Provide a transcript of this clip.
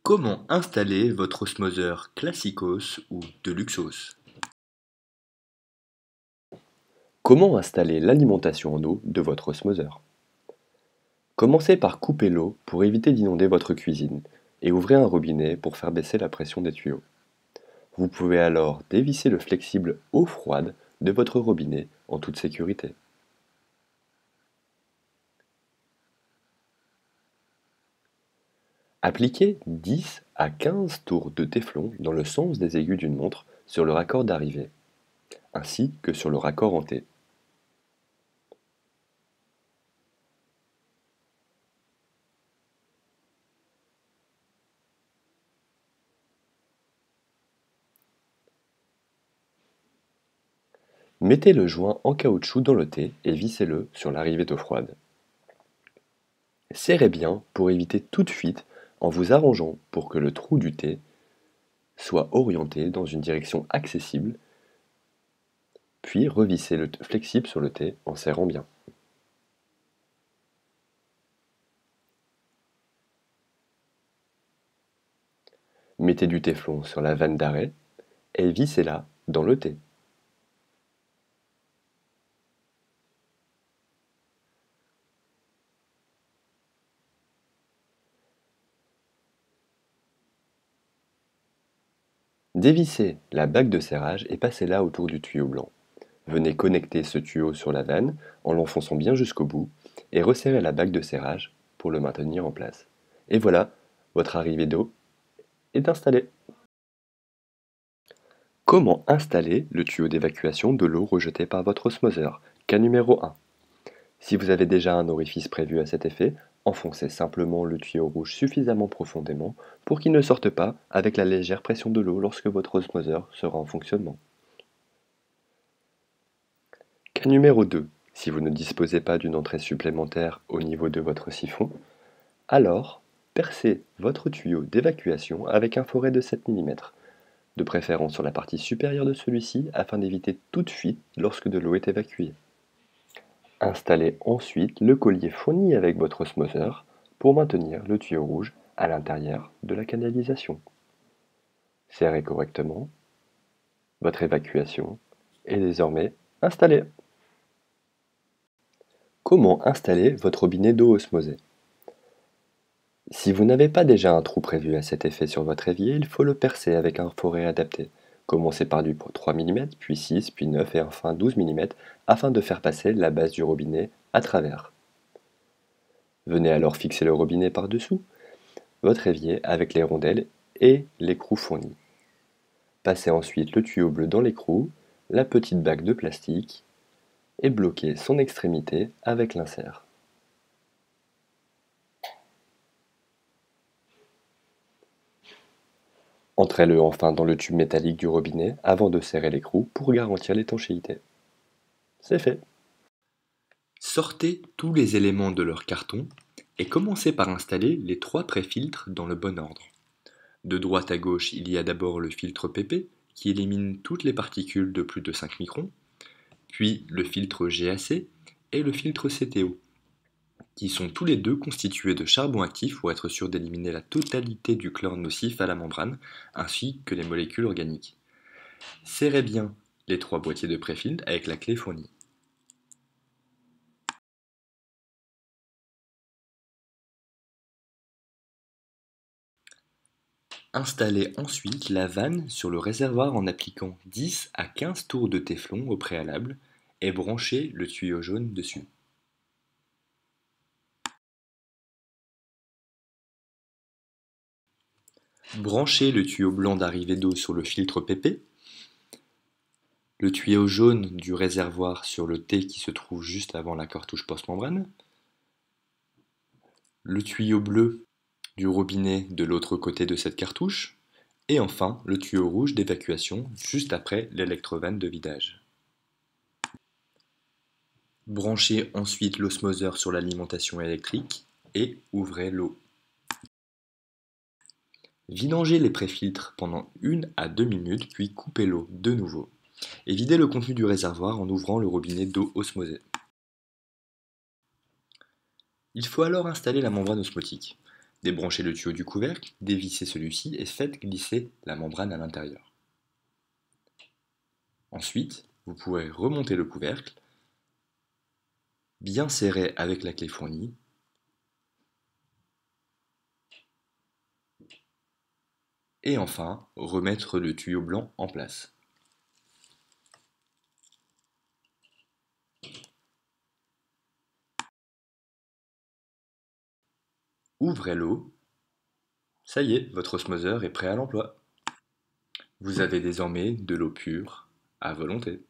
Comment installer votre osmoseur Classicos ou Deluxos? Comment installer l'alimentation en eau de votre osmoseur? Commencez par couper l'eau pour éviter d'inonder votre cuisine et ouvrez un robinet pour faire baisser la pression des tuyaux. Vous pouvez alors dévisser le flexible eau froide de votre robinet en toute sécurité. Appliquez 10 à 15 tours de téflon dans le sens des aiguilles d'une montre sur le raccord d'arrivée, ainsi que sur le raccord en T. Mettez le joint en caoutchouc dans le T et vissez-le sur l'arrivée d'eau froide. Serrez bien pour éviter toute fuite en vous arrangeant pour que le trou du T soit orienté dans une direction accessible, puis revissez le flexible sur le T en serrant bien. Mettez du téflon sur la vanne d'arrêt et vissez-la dans le T. Dévissez la bague de serrage et passez-la autour du tuyau blanc. Venez connecter ce tuyau sur la vanne en l'enfonçant bien jusqu'au bout et resserrez la bague de serrage pour le maintenir en place. Et voilà, votre arrivée d'eau est installée. Comment installer le tuyau d'évacuation de l'eau rejetée par votre osmoseur? Cas numéro 1. Si vous avez déjà un orifice prévu à cet effet, enfoncez simplement le tuyau rouge suffisamment profondément pour qu'il ne sorte pas avec la légère pression de l'eau lorsque votre osmoseur sera en fonctionnement. Cas numéro 2. Si vous ne disposez pas d'une entrée supplémentaire au niveau de votre siphon, alors percez votre tuyau d'évacuation avec un foret de 7 mm, de préférence sur la partie supérieure de celui-ci afin d'éviter toute fuite lorsque de l'eau est évacuée. Installez ensuite le collier fourni avec votre osmoseur pour maintenir le tuyau rouge à l'intérieur de la canalisation. Serrez correctement. Votre évacuation est désormais installée. Comment installer votre robinet d'eau osmosée? Si vous n'avez pas déjà un trou prévu à cet effet sur votre évier, il faut le percer avec un foret adapté. Commencez par du 3 mm, puis 6, puis 9 et enfin 12 mm afin de faire passer la base du robinet à travers. Venez alors fixer le robinet par-dessous votre évier avec les rondelles et l'écrou fourni. Passez ensuite le tuyau bleu dans l'écrou, la petite bague de plastique et bloquez son extrémité avec l'insert. Entrez-le enfin dans le tube métallique du robinet avant de serrer l'écrou pour garantir l'étanchéité. C'est fait. Sortez tous les éléments de leur carton et commencez par installer les 3 pré-filtres dans le bon ordre. De droite à gauche, il y a d'abord le filtre PP qui élimine toutes les particules de plus de 5 microns, puis le filtre GAC et le filtre CTO, qui sont tous les deux constitués de charbon actif pour être sûr d'éliminer la totalité du chlore nocif à la membrane, ainsi que les molécules organiques. Serrez bien les 3 boîtiers de pré-filtre avec la clé fournie. Installez ensuite la vanne sur le réservoir en appliquant 10 à 15 tours de téflon au préalable et branchez le tuyau jaune dessus. Branchez le tuyau blanc d'arrivée d'eau sur le filtre PP, le tuyau jaune du réservoir sur le T qui se trouve juste avant la cartouche post-membrane, le tuyau bleu du robinet de l'autre côté de cette cartouche, et enfin le tuyau rouge d'évacuation juste après l'électrovanne de vidage. Branchez ensuite l'osmoseur sur l'alimentation électrique et ouvrez l'eau. Vidangez les pré-filtres pendant 1 à 2 minutes puis coupez l'eau de nouveau et videz le contenu du réservoir en ouvrant le robinet d'eau osmosée. Il faut alors installer la membrane osmotique. Débranchez le tuyau du couvercle, dévissez celui-ci et faites glisser la membrane à l'intérieur. Ensuite, vous pourrez remonter le couvercle, bien serré avec la clé fournie, et enfin remettre le tuyau blanc en place. Ouvrez l'eau. Ça y est, votre osmoseur est prêt à l'emploi. Vous avez désormais de l'eau pure à volonté.